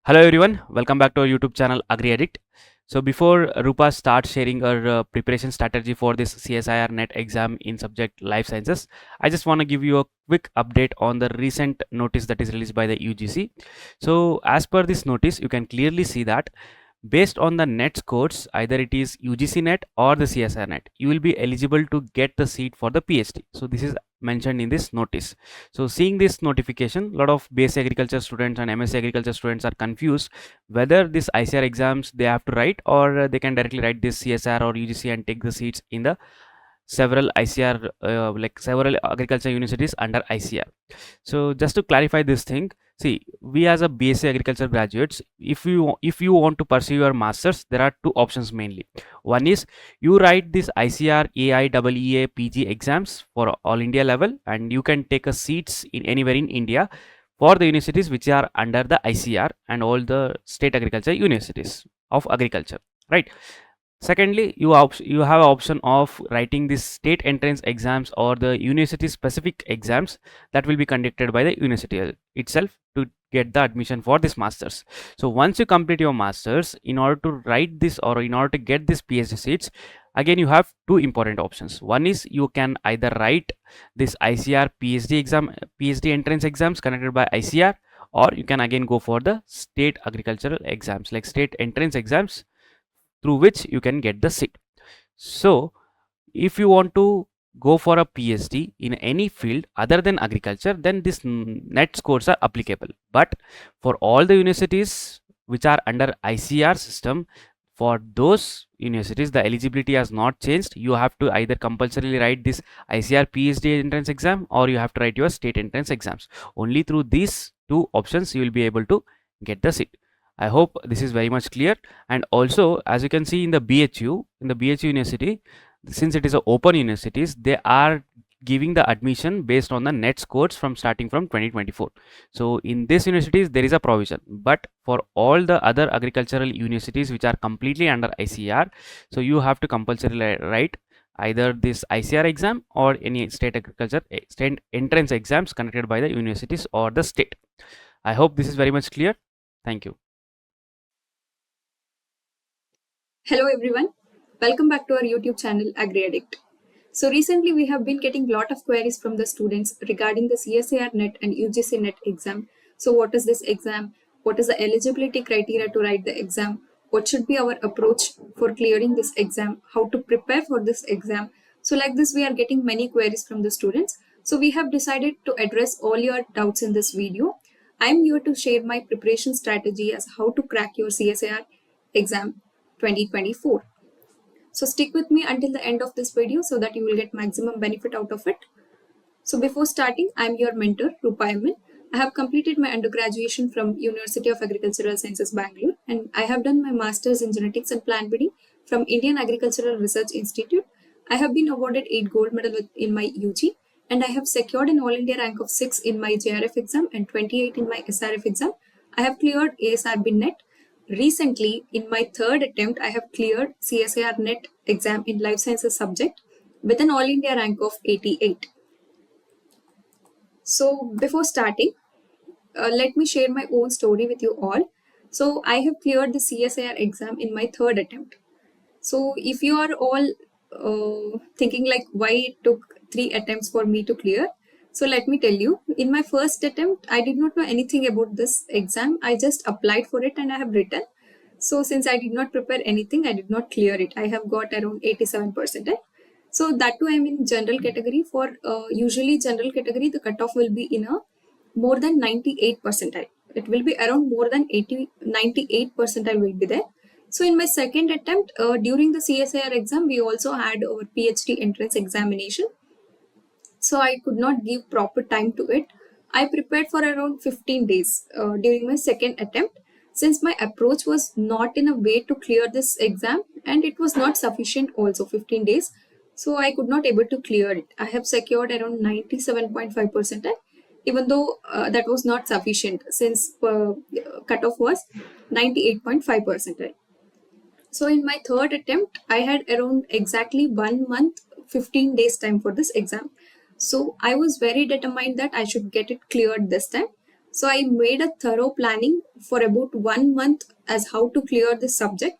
Hello everyone, welcome back to our YouTube channel AgriAddict. So before Rupa starts sharing her preparation strategy for this CSIR-NET exam in subject Life Sciences, I just want to give you a quick update on the recent notice that is released by the UGC. So as per this notice, you can clearly see that based on the net scores, either it is UGC net or the CSIR net, you will be eligible to get the seat for the PhD. So this is mentioned in this notice. So seeing this notification, a lot of basic agriculture students and MSc agriculture students are confused whether this ICAR exams they have to write, or they can directly write this CSR or UGC and take the seats in the several ICR, like several agriculture universities under ICR. So just to clarify this thing, see, we as a BSc agriculture graduates, if you want to pursue your masters, there are two options mainly. One is you write this ICR AIEEA PG exams for all India level, and you can take a seats in anywhere in India for the universities which are under the ICR and all the state agriculture universities of agriculture, right? Secondly, you have option of writing this state entrance exams or the university specific exams that will be conducted by the university itself to get the admission for this masters. So once you complete your masters, in order to write this or in order to get this PhD seats, again you have two important options. One is you can either write this ICR PhD exam, PhD entrance exams conducted by ICR, or you can again go for the state agricultural exams like state entrance exams through which you can get the seat. So if you want to go for a PhD in any field other than agriculture, then this net scores are applicable. But for all the universities which are under ICR system, for those universities the eligibility has not changed. You have to either compulsorily write this ICR PhD entrance exam, or you have to write your state entrance exams. Only through these two options you will be able to get the seat. I hope this is very much clear. And also, as you can see in the BHU university, since it is an open universities, they are giving the admission based on the net scores from starting from 2024. So in these universities there is a provision, but for all the other agricultural universities which are completely under ICR, so you have to compulsorily write either this ICR exam or any state agriculture state entrance exams conducted by the universities or the state. I hope this is very much clear. Thank you. Hello everyone, welcome back to our YouTube channel AgriAddict. So recently we have been getting a lot of queries from the students regarding the CSIR-NET and UGC-NET exam. So what is this exam? What is the eligibility criteria to write the exam? What should be our approach for clearing this exam? How to prepare for this exam? So like this we are getting many queries from the students. So we have decided to address all your doubts in this video. I am here to share my preparation strategy as how to crack your CSIR exam 2024. So stick with me until the end of this video so that you will get maximum benefit out of it. So before starting, I am your mentor, Rupa. I have completed my undergraduate from University of Agricultural Sciences, Bangalore, and I have done my master's in genetics and plant breeding from Indian Agricultural Research Institute. I have been awarded 8 gold medals in my UG, and I have secured an All India rank of 6 in my JRF exam and 28 in my SRF exam. I have cleared ASRB-NET. Recently, in my third attempt, I have cleared CSIR-NET exam in Life Sciences subject with an All India rank of 88. So before starting, let me share my own story with you all. So I have cleared the CSIR exam in my third attempt. So if you are all thinking like why it took 3 attempts for me to clear, so let me tell you, in my first attempt, I did not know anything about this exam. I just applied for it and I have written. So since I did not prepare anything, I did not clear it. I have got around 87%. So that too I am in general category. For usually general category, the cutoff will be in a more than 98 percentile. It will be around more than 98 percentile will be there. So in my second attempt, during the CSIR exam, we also had our PhD entrance examination. So I could not give proper time to it. I prepared for around 15 days during my second attempt, since my approach was not in a way to clear this exam and it was not sufficient also 15 days. So I could not able to clear it. I have secured around 97.5%, even though that was not sufficient since cutoff was 98.5%. So in my third attempt, I had around exactly 1 month, 15 days time for this exam. So I was very determined that I should get it cleared this time. So I made a thorough planning for about 1 month as how to clear this subject,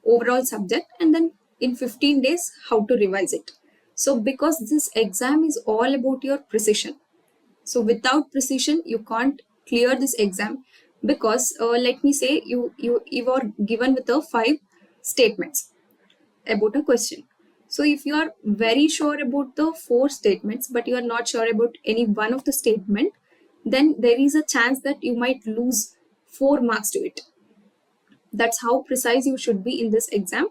overall subject, and then in 15 days how to revise it. So because this exam is all about your precision, so without precision you can't clear this exam, because let me say you are given with the 5 statements about a question. So if you are very sure about the 4 statements but you are not sure about any one of the statement, then there is a chance that you might lose 4 marks to it. That's how precise you should be in this exam.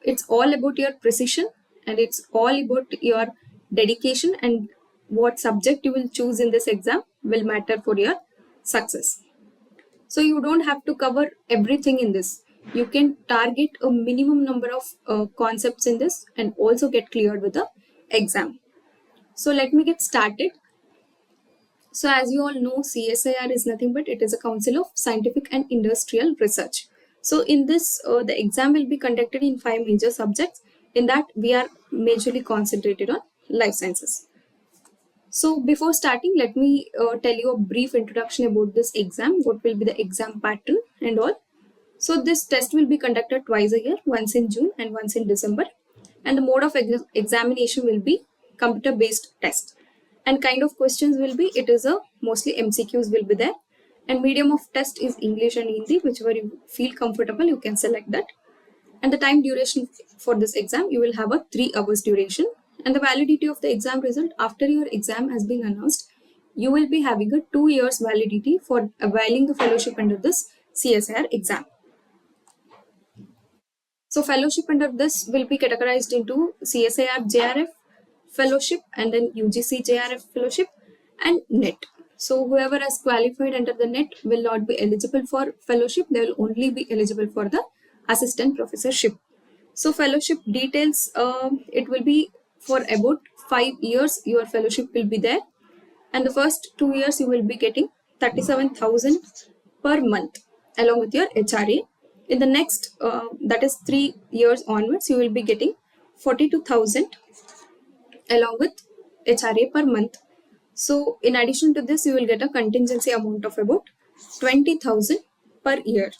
It's all about your precision, and it's all about your dedication, and what subject you will choose in this exam will matter for your success. So you don't have to cover everything in this. You can target a minimum number of concepts in this and also get cleared with the exam. So let me get started. So as you all know, CSIR is nothing but it is a Council of Scientific and Industrial Research. So in this, the exam will be conducted in 5 major subjects. In that, we are majorly concentrated on life sciences. So before starting, let me tell you a brief introduction about this exam, what will be the exam pattern and all. So this test will be conducted twice a year, once in June and once in December. And the mode of examination will be computer-based test. And kind of questions will be, it is a mostly MCQs will be there. And medium of test is English and Hindi, whichever you feel comfortable, you can select that. And the time duration for this exam, you will have a 3 hours duration. And the validity of the exam result after your exam has been announced, you will be having a 2 years validity for availing the fellowship under this CSIR exam. So fellowship under this will be categorized into CSIR JRF fellowship and then UGC JRF fellowship and NET. So whoever has qualified under the NET will not be eligible for fellowship. They will only be eligible for the assistant professorship. So fellowship details, it will be for about 5 years your fellowship will be there. And the first 2 years you will be getting 37,000 per month along with your HRA. In the next, that is 3 years onwards, you will be getting 42,000 along with HRA per month. So in addition to this, you will get a contingency amount of about 20,000 per year.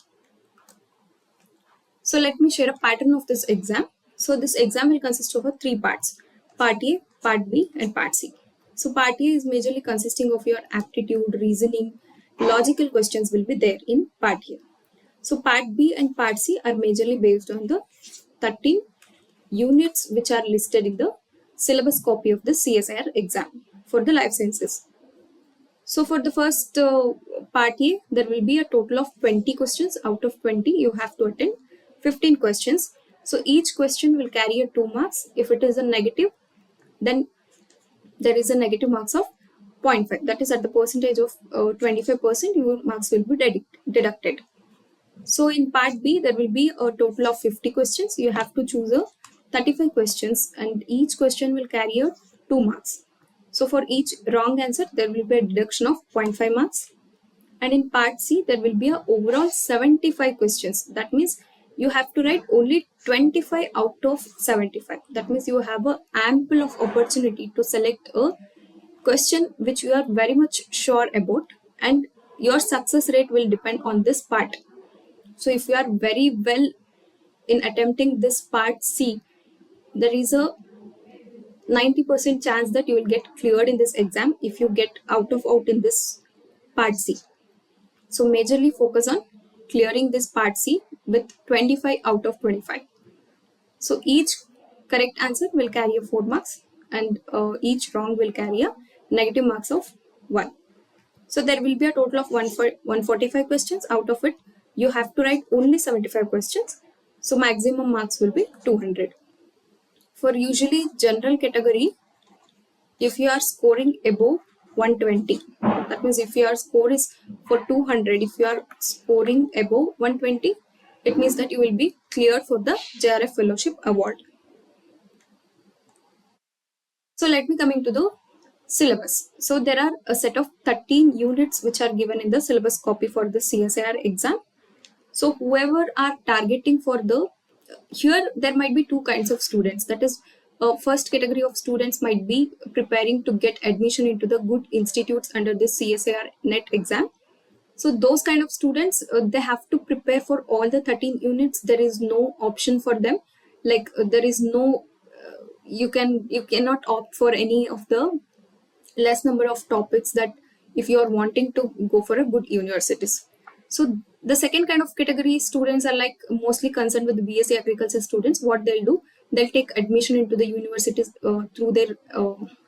So let me share a pattern of this exam. So this exam will consist of 3 parts: Part A, Part B, and Part C. So Part A is majorly consisting of your aptitude, reasoning, logical questions will be there in Part A. So Part B and Part C are majorly based on the 13 units which are listed in the syllabus copy of the CSIR exam for the life sciences. So for the first part A, there will be a total of 20 questions. Out of 20, you have to attend 15 questions. So each question will carry a 2 marks. If it is a negative, then there is a negative marks of 0.5. That is at the percentage of 25%, your marks will be deducted. So in part B, there will be a total of 50 questions. You have to choose a 35 questions and each question will carry a 2 marks. So for each wrong answer, there will be a deduction of 0.5 marks. And in part C, there will be a overall 75 questions. That means you have to write only 25 out of 75. That means you have a ample of opportunity to select a question which you are very much sure about, and your success rate will depend on this part. So if you are very well in attempting this part C, there is a 90% chance that you will get cleared in this exam if you get out in this part C. So majorly focus on clearing this part C with 25 out of 25. So each correct answer will carry a 4 marks and each wrong will carry a negative marks of 1. So there will be a total of 145 questions. Out of it, you have to write only 75 questions. So maximum marks will be 200. For usually general category, if you are scoring above 120, that means if your score is for 200, if you are scoring above 120, it means that you will be cleared for the JRF Fellowship Award. So let me come into the syllabus. So there are a set of 13 units which are given in the syllabus copy for the CSIR exam. So whoever are targeting for the, here there might be 2 kinds of students. That is, first category of students might be preparing to get admission into the good institutes under this CSIR-NET exam. So those kind of students, they have to prepare for all the 13 units. There is no option for them. Like there is no, you cannot opt for any of the less number of topics that if you are wanting to go for a good universities. So the second kind of category students are like mostly concerned with the BSc agriculture students. What they'll do, they'll take admission into the universities through their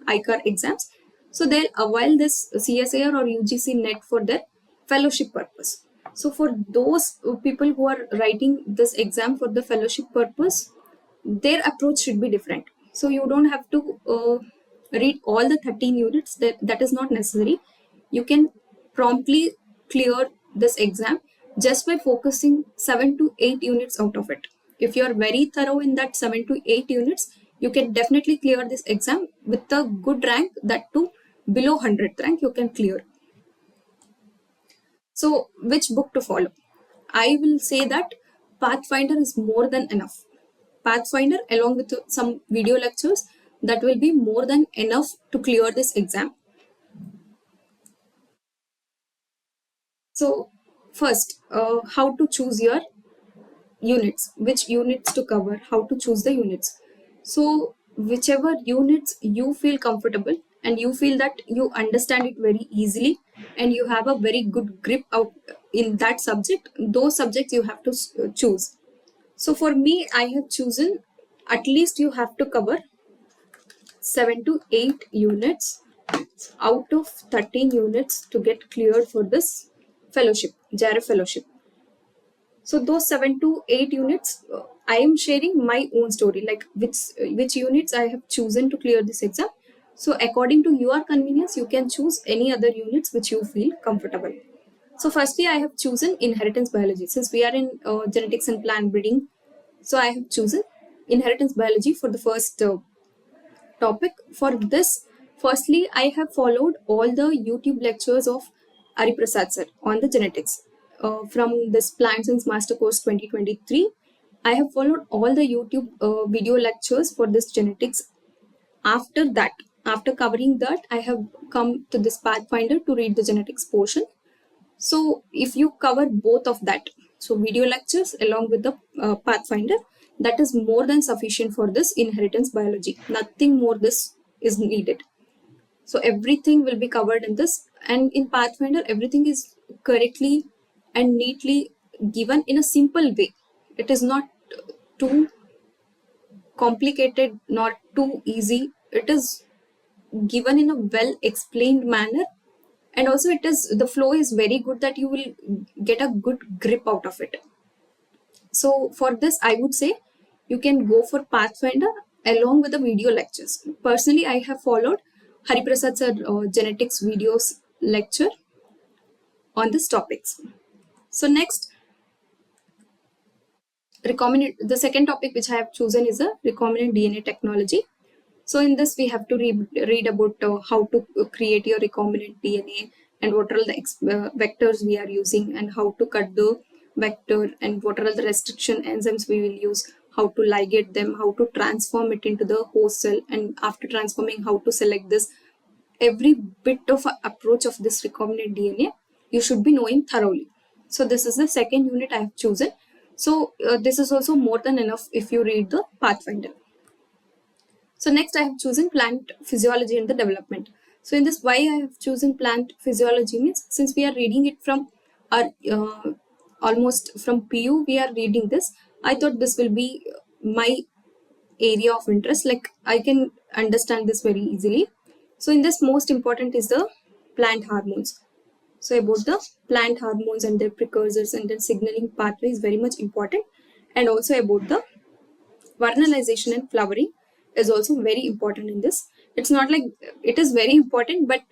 ICAR exams. So they'll avail this CSIR or UGC NET for their fellowship purpose. So for those people who are writing this exam for the fellowship purpose, their approach should be different. So you don't have to read all the 13 units. That is not necessary. You can promptly clear this exam just by focusing 7 to 8 units out of it. If you are very thorough in that 7 to 8 units, you can definitely clear this exam with a good rank. That too below 100th rank you can clear. So which book to follow? I will say that Pathfinder is more than enough. Pathfinder along with some video lectures, that will be more than enough to clear this exam. So first, how to choose your units, which units to cover, how to choose the units. So whichever units you feel comfortable and you feel that you understand it very easily and you have a very good grip out in that subject, those subjects you have to choose. So for me, I have chosen at least you have to cover 7 to 8 units out of 13 units to get cleared for this fellowship, JRF fellowship. So those 7 to 8 units, I am sharing my own story, like which units I have chosen to clear this exam. So according to your convenience, you can choose any other units which you feel comfortable. So firstly, I have chosen inheritance biology. Since we are in genetics and plant breeding, so I have chosen inheritance biology for the first topic. For this, firstly, I have followed all the YouTube lectures of Ari Prasad sir on the genetics. From this Plant Science Master Course 2023, I have followed all the YouTube video lectures for this genetics. After that, after covering that, I have come to this Pathfinder to read the genetics portion. So if you cover both of that, so video lectures along with the Pathfinder, that is more than sufficient for this inheritance biology. Nothing more this is needed. So everything will be covered in this, and in Pathfinder everything is correctly and neatly given in a simple way. It is not too complicated, not too easy. It is given in a well explained manner, and also it is, the flow is very good that you will get a good grip out of it. So for this, I would say you can go for Pathfinder along with the video lectures. Personally, I have followed Hariprasad sir genetics videos lecture on these topics. So next, the second topic which I have chosen is a recombinant DNA technology. So in this, we have to read about how to create your recombinant DNA and what are the vectors we are using and how to cut the vector and what are the restriction enzymes we will use, how to ligate them, how to transform it into the host cell, and after transforming, how to select this. Every bit of approach of this recombinant DNA, you should be knowing thoroughly. So this is the second unit I have chosen. So this is also more than enough if you read the Pathfinder. So next I have chosen plant physiology and the development. So in this, why I have chosen plant physiology means, since we are reading it from our almost from PU, we are reading this. I thought this will be my area of interest. Like I can understand this very easily. So in this, most important is the plant hormones. So about the plant hormones and their precursors and their signaling pathway is very much important, and also about the vernalization and flowering is also very important in this. It's not like it is very important, but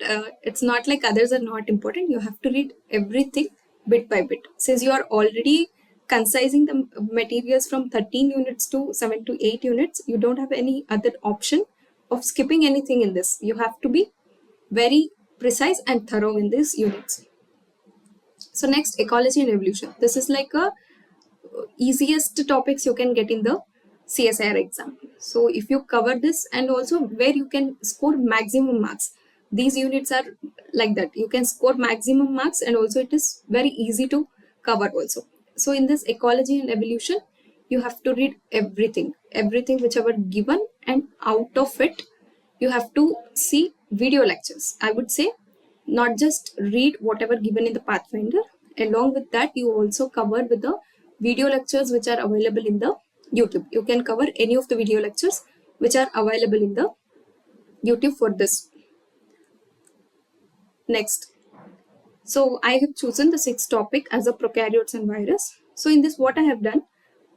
it's not like others are not important. You have to read everything bit by bit. Since you are already concising the materials from 13 units to 7 to 8 units, you don't have any other option of skipping anything in this. You have to be very precise and thorough in these units. So next, ecology and evolution. This is like a easiest topics you can get in the CSIR exam. So if you cover this, and also where you can score maximum marks, these units are like that. You can score maximum marks, and also it is very easy to cover also. So in this ecology and evolution, you have to read everything whichever given, and out of it, you have to see video lectures. I would say not just read whatever given in the Pathfinder. Along with that, you also cover with the video lectures which are available in the YouTube. You can cover any of the video lectures which are available in the YouTube for this. Next. So I have chosen the sixth topic as a prokaryotes and virus. So in this, what I have done,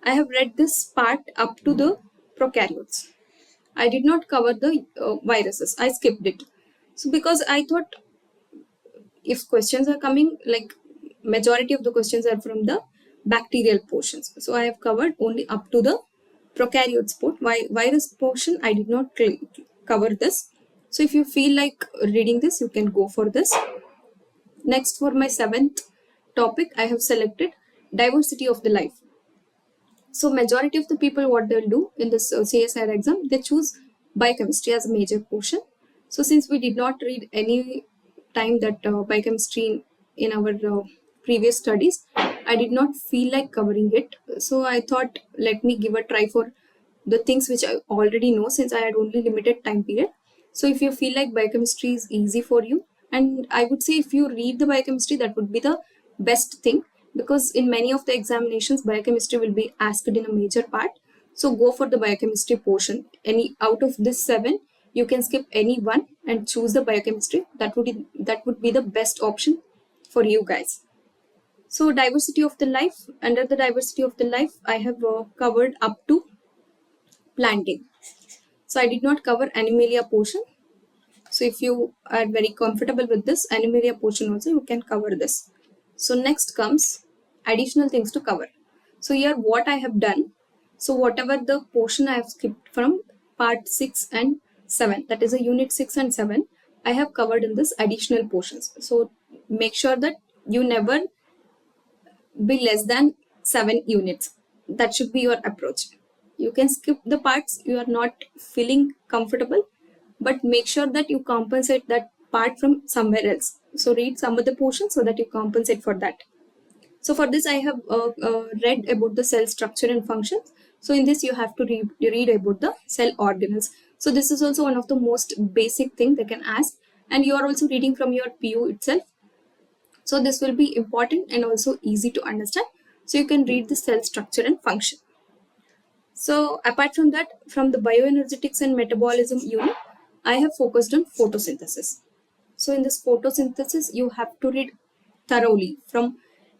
I have read this part up to the prokaryotes. I did not cover the viruses. I skipped it. So because I thought if questions are coming, like majority of the questions are from the bacterial portions. So I have covered only up to the prokaryotes part. Virus portion, I did not cover this. So if you feel like reading this, you can go for this. Next, for my seventh topic, I have selected diversity of the life. So majority of the people, what they'll do in this CSIR exam, they choose biochemistry as a major portion. So since we did not read any time that biochemistry in our previous studies, I did not feel like covering it. So I thought, let me give a try for the things which I already know, since I had only limited time period. So if you feel like biochemistry is easy for you, and I would say if you read the biochemistry, that would be the best thing, because in many of the examinations, biochemistry will be asked in a major part. So go for the biochemistry portion. Any out of this seven, you can skip any one and choose the biochemistry. That would be the best option for you guys. So diversity of the life, under the diversity of the life, I have covered up to planting. So I did not cover animalia portion. So if you are very comfortable with this animalia portion also, you can cover this. So next comes additional things to cover. So here what I have done, so whatever the portion I have skipped from part 6 and 7, that is a unit 6 and 7, I have covered in this additional portions. So make sure that you never be less than 7 units. That should be your approach. You can skip the parts you are not feeling comfortable, but make sure that you compensate that part from somewhere else. So read some of the portions so that you compensate for that. So for this, I have read about the cell structure and functions. So in this, you have to read about the cell organelles. So this is also one of the most basic thing they can ask, and you are also reading from your PU itself. So this will be important and also easy to understand. So you can read the cell structure and function. So apart from that, from the bioenergetics and metabolism unit, I have focused on photosynthesis. So in this photosynthesis, you have to read thoroughly from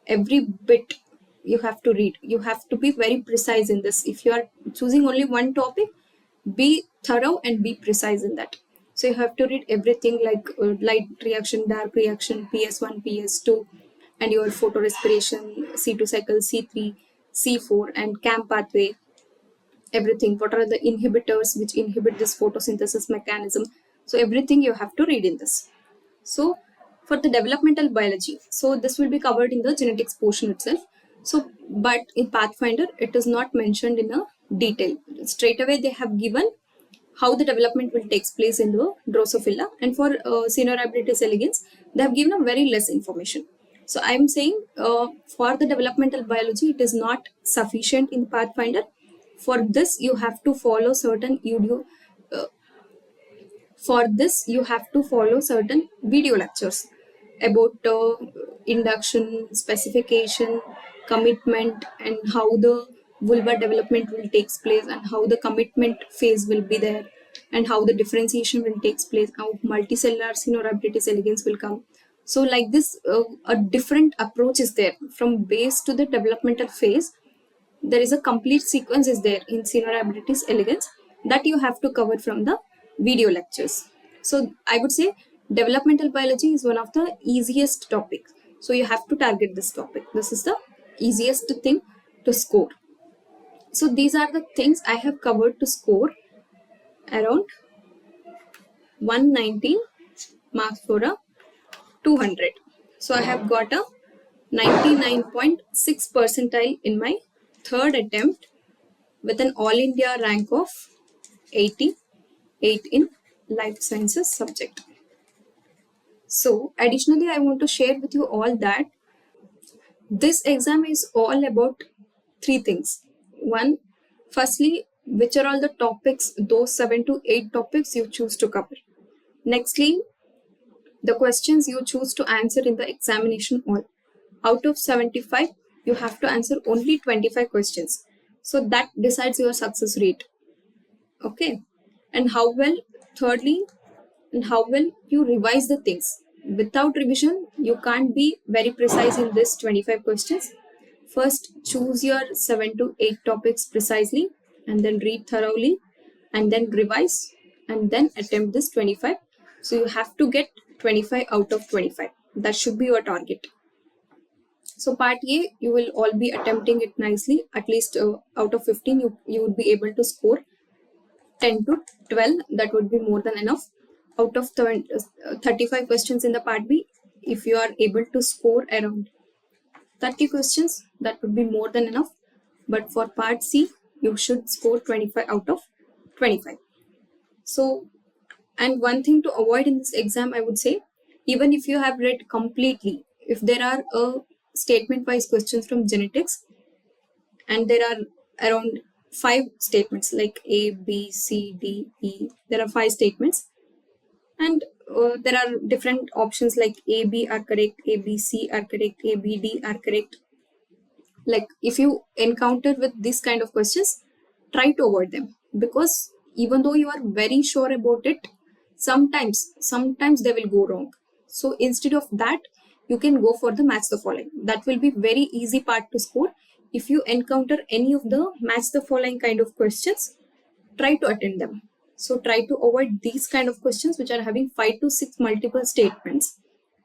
every bit. You have to read. You have to be very precise in this. If you are choosing only one topic, be thorough and be precise in that. So you have to read everything like light reaction, dark reaction, PS1, PS2, and your photorespiration, C2 cycle, C3, C4, and CAM pathway. Everything. What are the inhibitors which inhibit this photosynthesis mechanism? So everything you have to read in this. So for the developmental biology, so this will be covered in the genetics portion itself. So, but in Pathfinder, it is not mentioned in a detail. Straight away, they have given how the development will take place in the Drosophila, and for Caenorhabditis elegans, they have given a very less information. So I'm saying for the developmental biology, it is not sufficient in Pathfinder. For this, you have to follow certain video lectures about induction, specification, commitment, and how the vulva development will take place, and how the commitment phase will be there, and how the differentiation will take place, how multicellular Caenorhabditis elegans will come. So like this, a different approach is there from base to the developmental phase. There is a complete sequence is there in Caenorhabditis elegans that you have to cover from the video lectures. So I would say developmental biology is one of the easiest topics. So you have to target this topic. This is the easiest thing to score. So these are the things I have covered to score around 119 marks for a 200. So I have got a 99.6 percentile in my third attempt with an All India rank of 88 in Life Sciences subject. So additionally, I want to share with you all that this exam is all about three things. One, firstly, which are all the topics, those 7 to 8 topics you choose to cover. Nextly, the questions you choose to answer in the examination hall. Out of 75, you have to answer only 25 questions. So that decides your success rate. Okay. And how well, thirdly, and how well you revise the things. Without revision, you can't be very precise in this 25 questions. First, choose your 7 to 8 topics precisely, and then read thoroughly, and then revise, and then attempt this 25. So you have to get 25 out of 25. That should be your target. So part A, you will all be attempting it nicely. At least out of 15, you would be able to score 10 to 12. That would be more than enough. Out of 35 questions in the part B, if you are able to score around 30 questions, that would be more than enough. But for part C, you should score 25 out of 25. So, and one thing to avoid in this exam, I would say, even if you have read completely, if there are statement-wise questions from genetics, and there are around 5 statements like A, B, C, D, E, there are 5 statements, and there are different options like A, B are correct, A, B, C are correct, A, B, D are correct. Like if you encounter with this kind of questions, try to avoid them, because even though you are very sure about it, sometimes they will go wrong. So instead of that, you can go for the match the following. That will be very easy part to score. If you encounter any of the match the following kind of questions, try to attend them. So try to avoid these kind of questions which are having 5 to 6 multiple statements,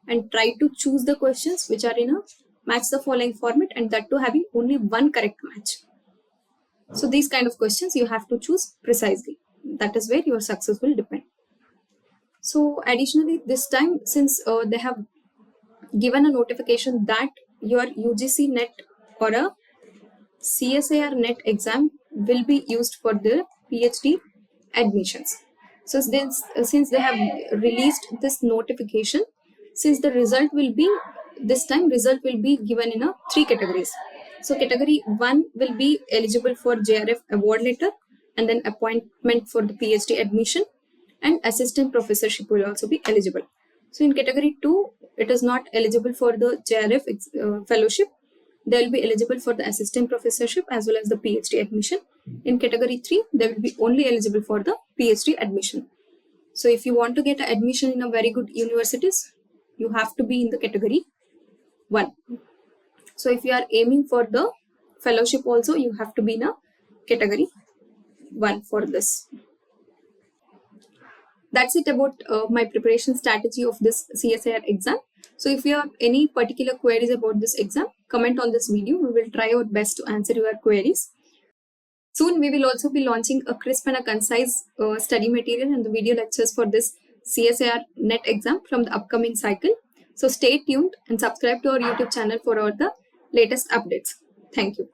and try to choose the questions which are in a match the following format, and that too having only one correct match. So these kind of questions you have to choose precisely. That is where your success will depend. So additionally, this time, since they have given a notification that your UGC NET or a CSIR-NET exam will be used for the PhD admissions. So since they have released this notification, since the result will be this time, result will be given in 3 categories. So category 1 will be eligible for JRF award letter, and then appointment for the PhD admission, and assistant professorship will also be eligible. So in category 2, it is not eligible for the JRF fellowship. They will be eligible for the assistant professorship as well as the PhD admission. In category 3, they will be only eligible for the PhD admission. So if you want to get an admission in a very good universities, you have to be in the category 1. So if you are aiming for the fellowship also, you have to be in a category 1 for this. That's it about my preparation strategy of this CSIR exam. So if you have any particular queries about this exam, comment on this video. We will try our best to answer your queries. Soon we will also be launching a crisp and a concise study material and the video lectures for this CSIR NET exam from the upcoming cycle. So stay tuned and subscribe to our YouTube channel for all the latest updates. Thank you.